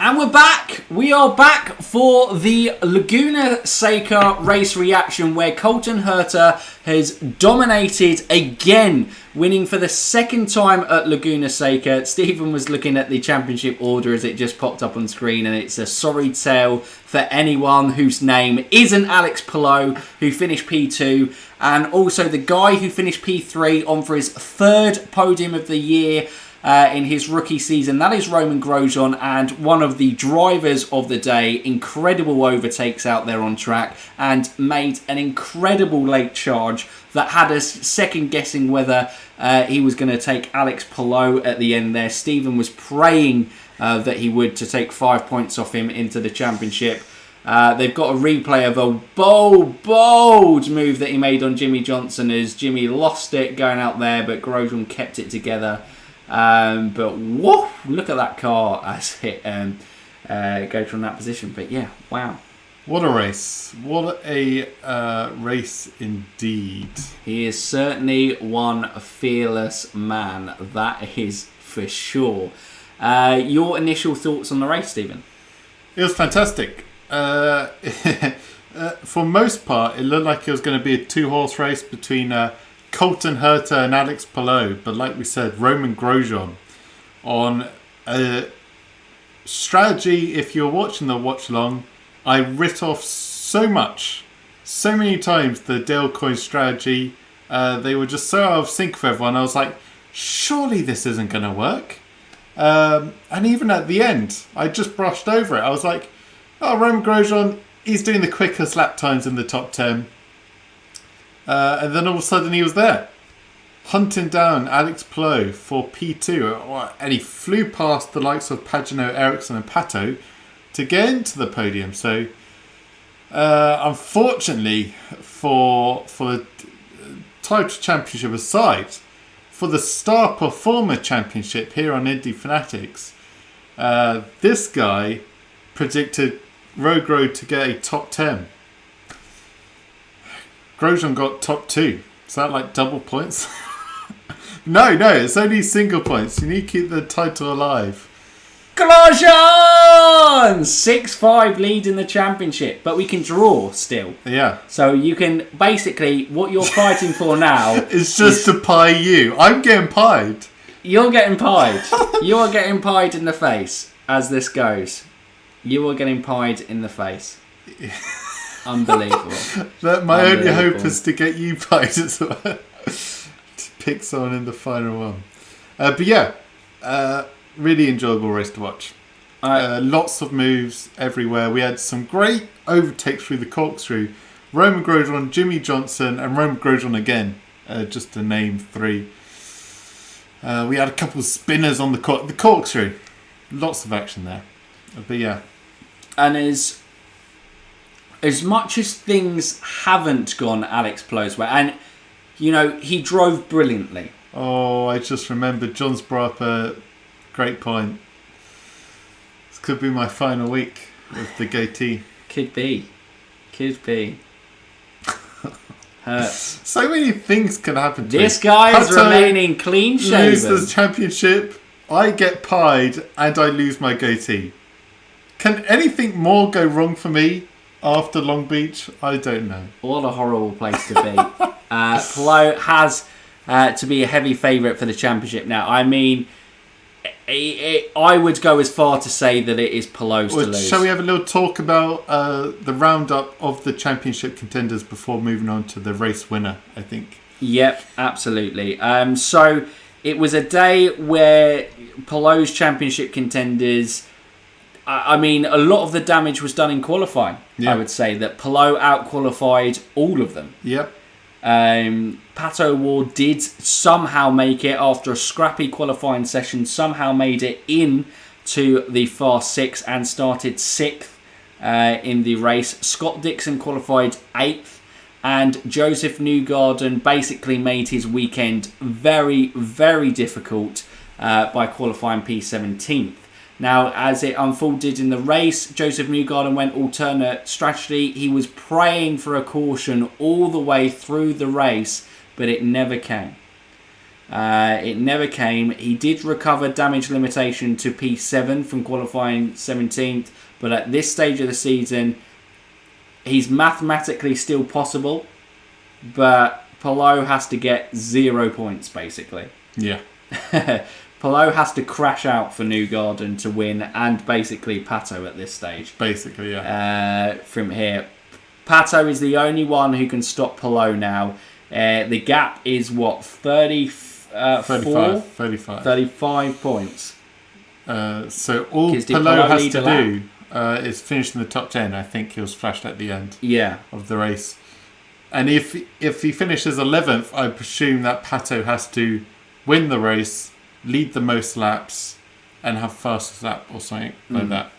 And we're back. We are back for the Laguna Seca race reaction where Colton Herta has dominated again, winning for the second time at Laguna Seca. Stephen was looking at the championship order as it just popped up on screen, and it's a sorry tale for anyone whose name isn't Alex Palou, who finished P2, and also the guy who finished P3 on for his third podium of the year in his rookie season. That is Romain Grosjean, and one of the drivers of the day. Incredible overtakes out there on track, and made an incredible late charge that had us second guessing whether he was going to take Alex Palou at the end there. Stephen was praying that he would, to take 5 points off him into the championship. They've got a replay of a bold move that he made on Jimmy Johnson as Jimmy lost it going out there, but Grosjean kept it together. But whoa, look at that car as it goes from that position. But yeah, wow. What a race. What a race indeed. He is certainly one fearless man. That is for sure. Your initial thoughts on the race, Stephen? It was fantastic. For most part, it looked like it was going to be a two-horse race between Colton Herta and Alex Palou, but like we said, Romain Grosjean on a strategy. If you're watching the watch along, I writ off so many times the Dale Coyne strategy. They were just so out of sync for everyone. I was like, surely this isn't going to work. And even at the end, I just brushed over it. I was like, oh, Romain Grosjean, he's doing the quickest lap times in the top 10. And then all of a sudden he was there, hunting down Alex Palou for P2. And he flew past the likes of Pagenaud, Ericsson and Pato to get into the podium. So, unfortunately, for the title championship aside, for the Star Performer Championship here on Indy Fanatics, this guy predicted Road to get a top 10. Grosjean got top 2. Is that like double points? No, it's only single points. You need to keep the title alive. Grosjean! 6-5 lead in the championship, but we can draw still. Yeah. So you can, basically, what you're fighting for now it's just to pie you. I'm getting pied. You're getting pied. You are getting pied in the face as this goes. You are getting pied in the face. Unbelievable. My only hope is to get you pied as well. To pick someone in the final one. But yeah, really enjoyable race to watch. Lots of moves everywhere. We had some great overtakes through the corkscrew. Romain Grosjean, Jimmy Johnson, and Romain Grosjean again. Just to name 3. We had a couple of spinners on the corkscrew. Lots of action there. But yeah. And as much as things haven't gone Alex Palou's way, and, you know, he drove brilliantly. Oh, I just remembered John's brought up a great point. This could be my final week with the goatee. Could be. Hurts. So many things can happen to this guy is remaining clean shaven. Lose the championship, I get pied, and I lose my goatee. Can anything more go wrong for me after Long Beach? I don't know. What a horrible place to be. Palou has to be a heavy favourite for the championship now. I mean, I would go as far to say that it is Palou's to lose. Shall we have a little talk about the roundup of the championship contenders before moving on to the race winner, I think? Yep, absolutely. So it was a day where Palou's championship contenders... I mean, a lot of the damage was done in qualifying. Yeah. I would say that Palou out-qualified all of them. Yep. Pato O'Ward did somehow make it after a scrappy qualifying session, somehow made it in to the Fast 6 and started 6th in the race. Scott Dixon qualified 8th, and Joseph Newgarden basically made his weekend very, very difficult by qualifying P17th. Now, as it unfolded in the race, Joseph Newgarden went alternate strategy. He was praying for a caution all the way through the race, but it never came. It never came. He did recover damage limitation to P7 from qualifying 17th, but at this stage of the season, he's mathematically still possible, but Palou has to get 0 points, basically. Yeah. Palou has to crash out for Newgarden to win, and basically Pato at this stage. Basically, yeah. From here. Pato is the only one who can stop Palou now. The gap is, what, 35 points. So all Palou has to do is finish in the top 10. I think he was flashed at the end of the race. And if he finishes 11th, I presume that Pato has to win the race, lead the most laps, and have fastest lap or something like that.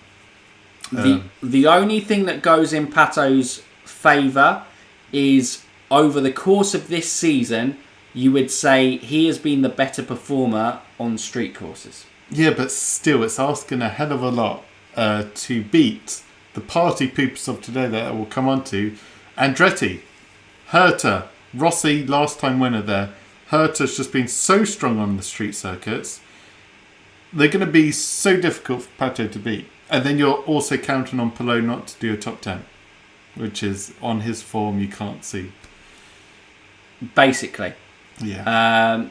The only thing that goes in Pato's favour is over the course of this season, you would say he has been the better performer on street courses. Yeah, but still, it's asking a hell of a lot to beat the party poops of today that we'll come on to. Andretti, Herta, Rossi, last time winner there. Herta's just been so strong on the street circuits. They're going to be so difficult for Pato to beat. And then you're also counting on Palou not to do a top 10, which is on his form you can't see. Basically. Yeah.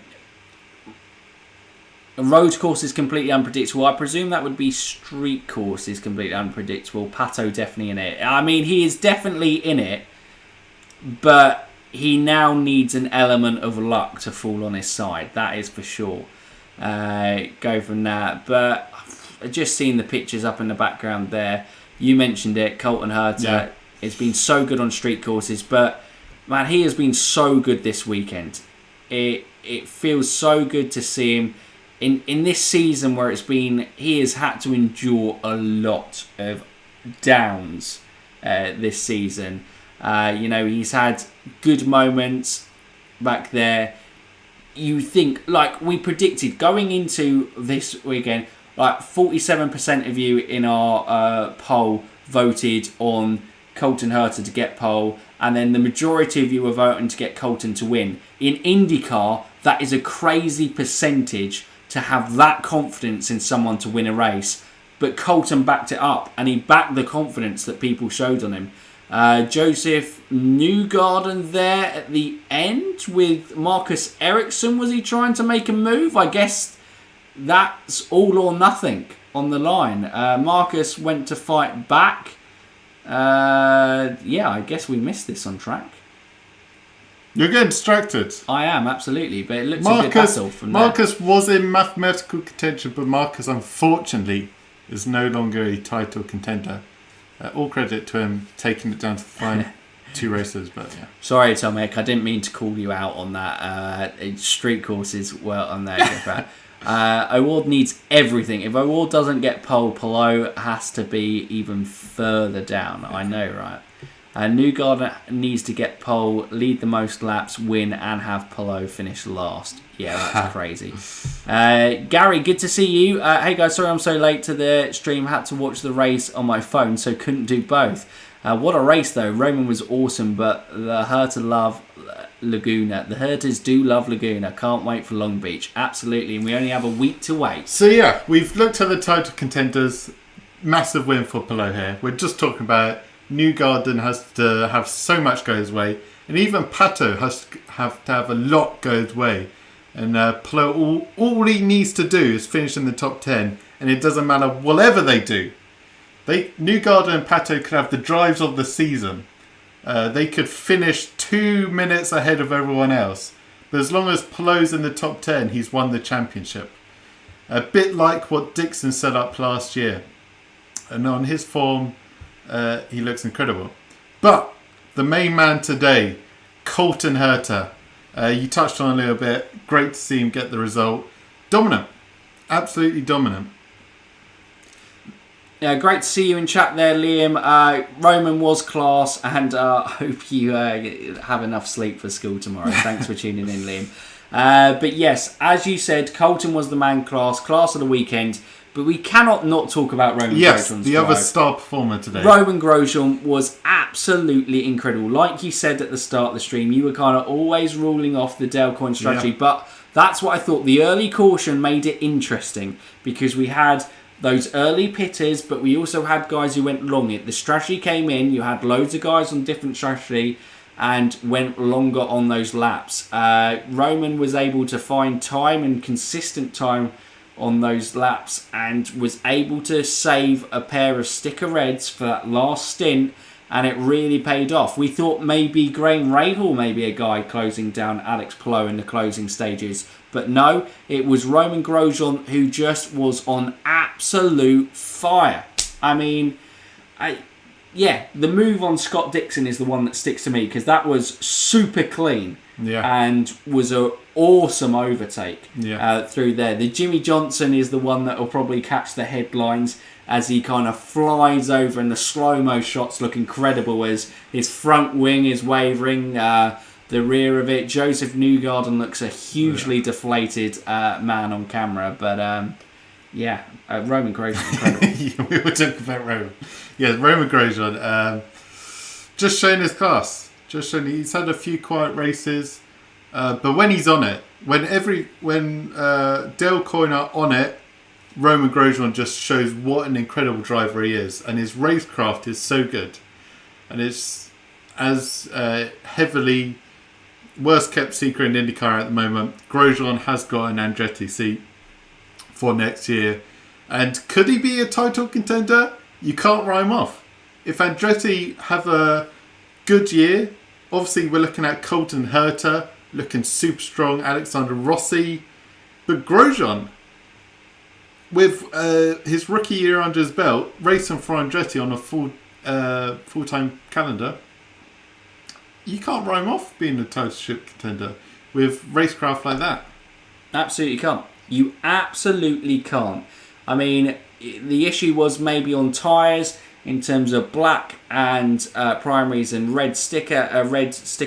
A road course is completely unpredictable. I presume that would be street course is completely unpredictable. Pato definitely in it. I mean, he is definitely in it, but he now needs an element of luck to fall on his side. That is for sure. Go from that. But just seeing the pictures up in the background there, you mentioned it, Colton Herta. It's been so good on street courses, but man, he has been so good this weekend. It feels so good to see him in this season where he has had to endure a lot of downs this season. He's had good moments back there. You think, like we predicted going into this weekend, like 47% of you in our poll voted on Colton Herta to get pole, and then the majority of you were voting to get Colton to win. In IndyCar, that is a crazy percentage to have that confidence in someone to win a race. But Colton backed it up, and he backed the confidence that people showed on him. Joseph Newgarden there at the end with Marcus Ericsson. Was he trying to make a move? I guess that's all or nothing on the line. Marcus went to fight back. I guess we missed this on track. You're getting distracted. I am, absolutely, but it looks a good battle from there. Marcus was in mathematical contention, but Marcus, unfortunately, is no longer a title contender. All credit to him taking it down to the final 2 races, but yeah. Sorry, Tomek, I didn't mean to call you out on that. Street courses were on there. Award needs everything. If Award doesn't get pole, Palou has to be even further down. I know, right? Newgarden needs to get pole, lead the most laps, win, and have Palou finish last. Yeah, that's crazy. Gary, good to see you. Hey guys, sorry I'm so late to the stream. Had to watch the race on my phone, so couldn't do both. What a race though. Roman was awesome, but the Herta love Laguna. The Hertas do love Laguna. Can't wait for Long Beach. Absolutely, and we only have a week to wait. So yeah, we've looked at the title contenders. Massive win for Palou here. We're just talking about Newgarden has to have so much go his way, and even Pato has to have a lot go his way. And Palou, all he needs to do is finish in the top 10, and it doesn't matter whatever they do. Newgarden and Pato could have the drives of the season. They could finish 2 minutes ahead of everyone else. But as long as Palou's in the top 10, he's won the championship. A bit like what Dixon set up last year. And on his form, he looks incredible. But the main man today, Colton Herta. You touched on a little bit. Great to see him get the result. Dominant. Absolutely dominant. Yeah, great to see you in chat there, Liam. Roman was class, and I hope you have enough sleep for school tomorrow. Thanks for tuning in, Liam. But yes, as you said, Colton was the man class of the weekend. But we cannot not talk about Roman Grosjean's Yes, the other star performer today. Roman Grosjean was absolutely incredible. Like you said at the start of the stream, you were kind of always ruling off the Dale Coyne strategy. Yeah. But that's what I thought. The early caution made it interesting because we had those early pitters, but we also had guys who went long. The strategy came in, you had loads of guys on different strategy and went longer on those laps. Roman was able to find time and consistent time on those laps and was able to save a pair of sticker reds for that last stint, and it really paid off. We thought maybe Graham Rahal may be a guy closing down Alex Palou in the closing stages, but no, it was Roman Grosjean who just was on absolute fire. I mean, the move on Scott Dixon is the one that sticks to me because that was super clean and was an awesome overtake through there. The Jimmy Johnson is the one that will probably catch the headlines as he kind of flies over and the slow-mo shots look incredible as his front wing is wavering, the rear of it. Joseph Newgarden looks a hugely deflated man on camera, but Roman Grosjean, incredible. We were talking about Roman. Yeah, Roman Grosjean, just showing his class. Just showing he's had a few quiet races, but when he's on it, when Dale Coyne are on it, Roman Grosjean just shows what an incredible driver he is, and his racecraft is so good, and it's as heavily worst kept secret in IndyCar at the moment. Grosjean has got an Andretti seat for next year, and could he be a title contender? You can't write him off. If Andretti have a good year, obviously we're looking at Colton Herta looking super strong, Alexander Rossi, but Grosjean, with his rookie year under his belt, racing for Andretti on a full-time calendar, you can't write him off being a title contender with racecraft like that. Absolutely can't. You absolutely can't. I mean, the issue was maybe on tyres in terms of black and primaries and red sticker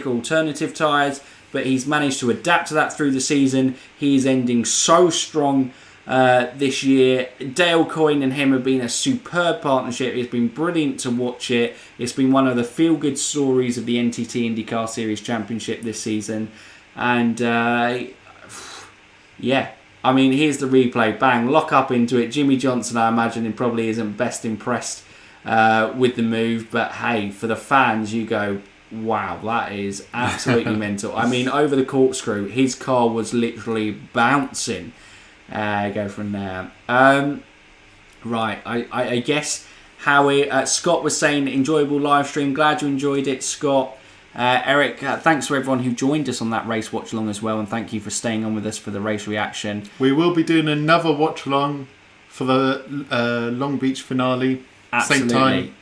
alternative tyres, but he's managed to adapt to that through the season. He's ending so strong this year. Dale Coyne and him have been a superb partnership. It's been brilliant to watch it. It's been one of the feel-good stories of the NTT IndyCar Series Championship this season. And I mean, here's the replay. Bang, lock up into it. Jimmy Johnson, I imagine, probably isn't best impressed with the move. But hey, for the fans, you go, wow, that is absolutely mental. I mean, over the corkscrew, his car was literally bouncing. Go from there. Right, I guess Howie, Scott was saying enjoyable live stream. Glad you enjoyed it, Scott. Eric, thanks to everyone who joined us on that race watch along as well, and thank you for staying on with us for the race reaction. We will be doing another watch along for the Long Beach finale. Absolutely.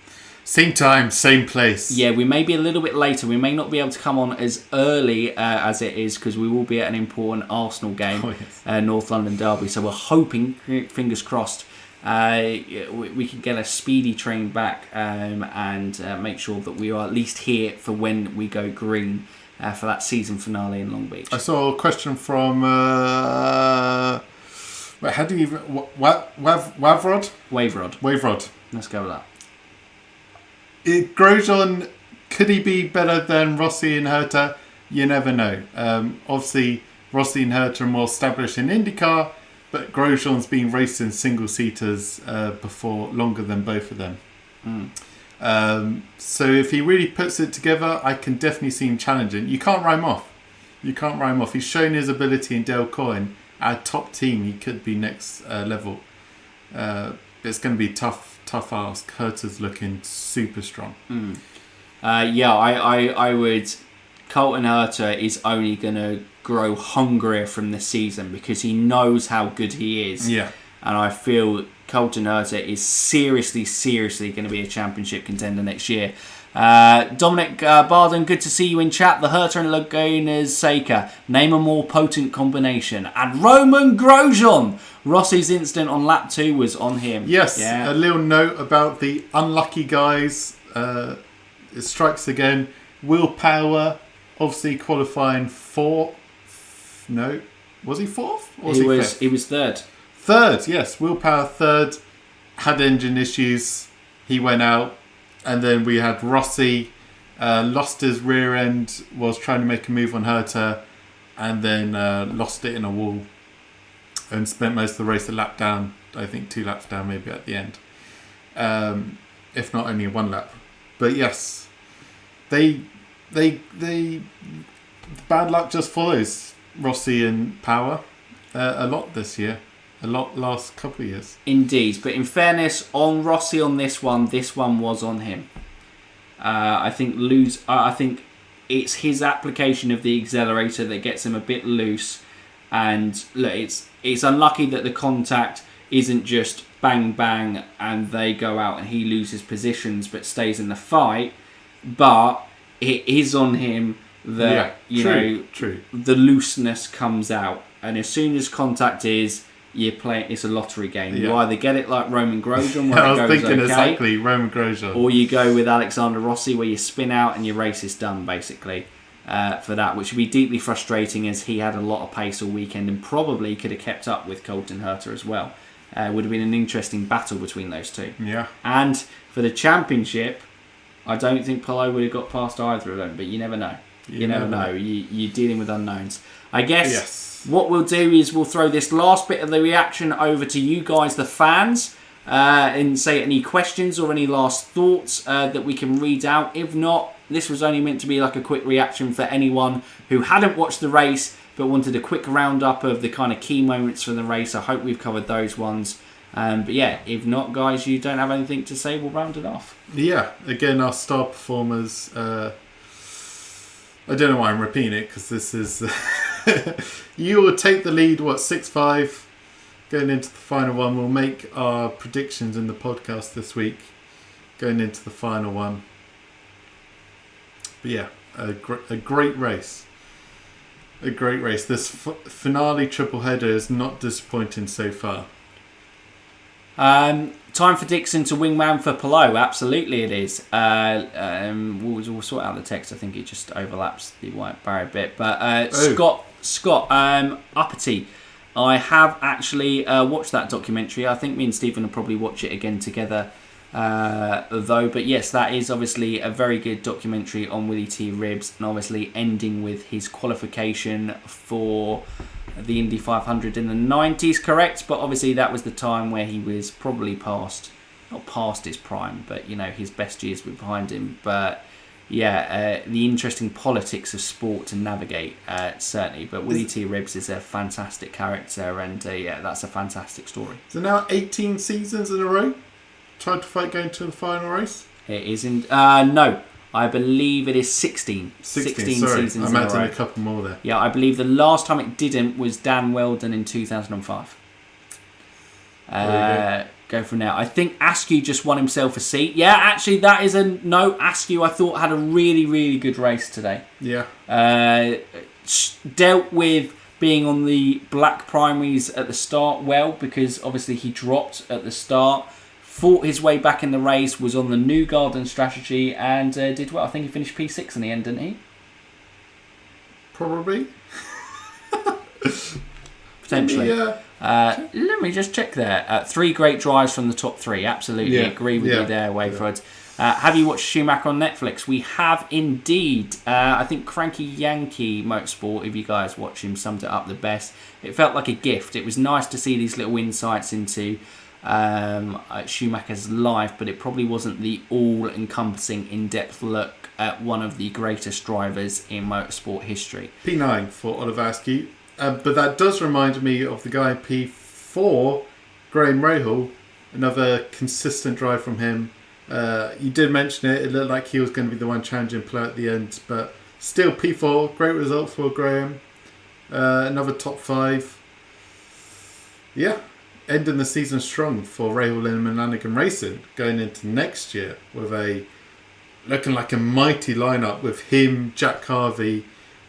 Same time, same place. Yeah, we may be a little bit later. We may not be able to come on as early as it is because we will be at an important Arsenal game, North London Derby. So we're hoping, fingers crossed, we can get a speedy train back and make sure that we are at least here for when we go green for that season finale in Long Beach. I saw a question from how do you Wavrod? Waverod. Let's go with that. Grosjean, could he be better than Rossi and Herta? You never know. Obviously, Rossi and Herta are more established in IndyCar, but Grosjean's been racing single-seaters before longer than both of them. So if he really puts it together, I can definitely see him challenging. You can't write him off. He's shown his ability in Dale Coyne. Our top team, he could be next level. It's going to be tough ask. Herta's looking super strong. I would. Colton Herta is only going to grow hungrier from this season because he knows how good he is. Yeah. And I feel Colton Herta is seriously going to be a championship contender next year. Dominic Barden, good to see you in chat. The Herta and Laguna Seca. Name a more potent combination. And Roman Grosjean. Rossi's incident on lap 2 was on him. Yes, yeah. A little note about the unlucky guys. It strikes again. Will Power, obviously qualifying fourth. No, was he fourth? Or was he fifth? He was third. Third, yes. Will Power third. Had engine issues. He went out. And then we had Rossi, lost his rear end, was trying to make a move on Herta, and then lost it in a wall and spent most of the race a lap down. I think 2 laps down maybe at the end, if not only 1 lap. But yes, they bad luck just follows Rossi and Power a lot this year, a lot last couple of years. Indeed, but in fairness, on Rossi on this one was on him. I think it's his application of the accelerator that gets him a bit loose, and look, it's unlucky that the contact isn't just bang bang and they go out and he loses positions but stays in the fight, but it is on him that true. The looseness comes out, and as soon as contact is, you're playing. It's a lottery game. You either get it like Roman Grosjean, where I was it goes thinking okay, exactly Roman Grosjean, or you go with Alexander Rossi, where you spin out and your race is done, basically. For that, which would be deeply frustrating, as he had a lot of pace all weekend and probably could have kept up with Colton Herta as well. Would have been an interesting battle between those two. Yeah. And for the championship, I don't think Palou would have got past either of them, but you never know. You never know. You're dealing with unknowns. I guess what we'll do is we'll throw this last bit of the reaction over to you guys, the fans, and say any questions or any last thoughts that we can read out. If not, this was only meant to be like a quick reaction for anyone who hadn't watched the race but wanted a quick roundup of the kind of key moments from the race. I hope we've covered those ones. But yeah, if not, guys, you don't have anything to say, we'll round it off. Yeah, again, our star performers. I don't know why I'm repeating it, because this is... you will take the lead, 6-5, going into the final one. We'll make our predictions in the podcast this week, going into the final one. But yeah, a great race. A great race. This finale triple header is not disappointing so far. Time for Dixon to wingman for Palou. Absolutely it is. We'll sort out the text. I think it just overlaps the white barrier bit. But Scott Uppity, I have actually watched that documentary. I think me and Stephen will probably watch it again together though. But yes, that is obviously a very good documentary on Willie T. Ribbs, and obviously ending with his qualification for the Indy 500 in the 90s, correct? But obviously that was the time where he was probably not past his prime, but his best years were behind him. But yeah, the interesting politics of sport to navigate, certainly. But Willie T. Ribbs is a fantastic character, and yeah, that's a fantastic story. So now 18 seasons in a row tried to fight going to the final race? It isn't. No. I believe it is 16 sorry, seasons I in a imagine row. a couple more there. Yeah, I believe the last time it didn't was Dan Weldon in 2005. Go from there. I think Askew just won himself a seat. Yeah, actually, that is no. Askew, I thought, had a really, really good race today. Yeah. Dealt with being on the black primaries at the start well, because obviously he dropped at the start. Fought his way back in the race, was on the New Garden strategy, and did well. I think he finished P6 in the end, didn't he? Probably. Potentially. Let me just check there. 3 great drives from the top 3. Absolutely agree with you there, Wayford. Have you watched Schumacher on Netflix? We have indeed. I think Cranky Yankee Motorsport, if you guys watch him, summed it up the best. It felt like a gift. It was nice to see these little insights into Schumacher's life, but it probably wasn't the all-encompassing, in-depth look at one of the greatest drivers in motorsport history. P9 for Oliver Askew, but that does remind me of the guy P4, Graham Rahal, another consistent drive from him. You did mention it looked like he was going to be the one challenging Palou at the end, but still P4, great result for Graham. Another top 5. Yeah. Ending the season strong for Rahal and Lanigan Racing, going into next year with looking like a mighty lineup with him, Jack Harvey,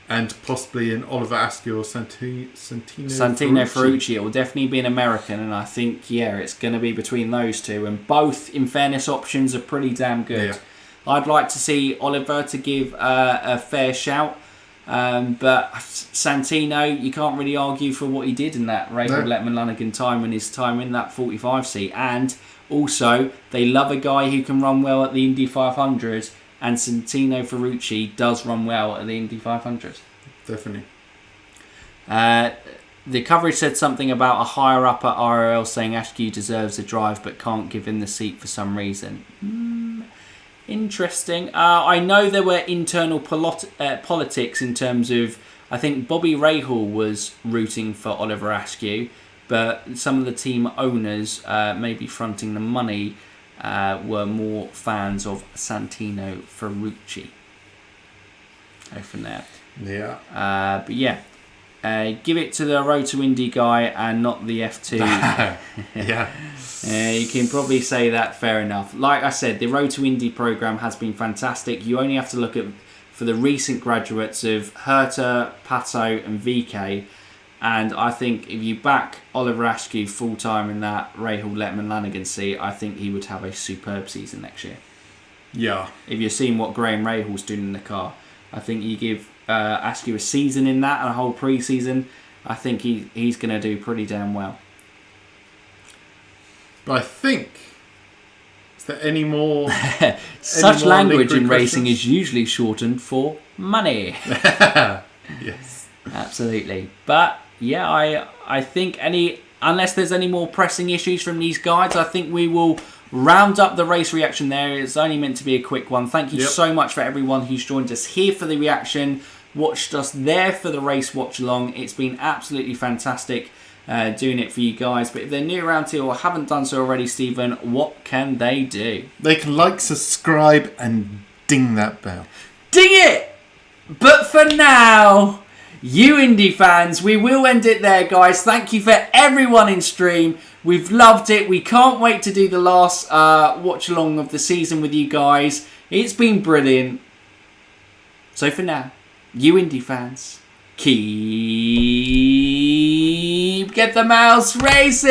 and possibly an Oliver Askew or Santino Ferrucci. It will definitely be an American, and I think it's going to be between those two. And both, in fairness, options are pretty damn good. Yeah. I'd like to see Oliver to give a fair shout. But Santino, you can't really argue for what he did in that Rahal Letman Lanigan time and his time in that 45 seat. And also, they love a guy who can run well at the Indy 500, and Santino Ferrucci does run well at the Indy 500. Definitely. The coverage said something about a higher up at RRL saying Askew deserves a drive but can't give him the seat for some reason. Interesting. I know there were internal politics in terms of, I think Bobby Rahal was rooting for Oliver Askew, but some of the team owners, maybe fronting the money, were more fans of Santino Ferrucci. Go from there. Yeah. But yeah. Give it to the Road to Indy guy and not the F2. Yeah. You can probably say that, fair enough. Like I said, the Road to Indy program has been fantastic. You only have to look at for the recent graduates of Herta, Pato and VK. And I think if you back Oliver Askew full-time in that Rahal Letterman Lanigan seat, I think he would have a superb season next year. Yeah. If you're seeing what Graham Rahal's doing in the car, I think you give Askew a season in that and a whole pre-season, I think he's going to do pretty damn well. But I think, is there any more? Such more language in lingering racing questions? is usually shortened for money. Yes. Absolutely. But yeah, I think unless there's any more pressing issues from these guys, I think we will round up the race reaction there. It's only meant to be a quick one. Thank you so much for everyone who's joined us here for the reaction, watched us there for the race watch along. It's been absolutely fantastic doing it for you guys. But if they're new around here or haven't done so already, Stephen, what can they do? They can like, subscribe and ding that bell. Ding it! But for now, you Indy fans, we will end it there, guys. Thank you for everyone in stream. We've loved it. We can't wait to do the last watch along of the season with you guys. It's been brilliant. So for now, you Indy fans, keep get the mouse racing.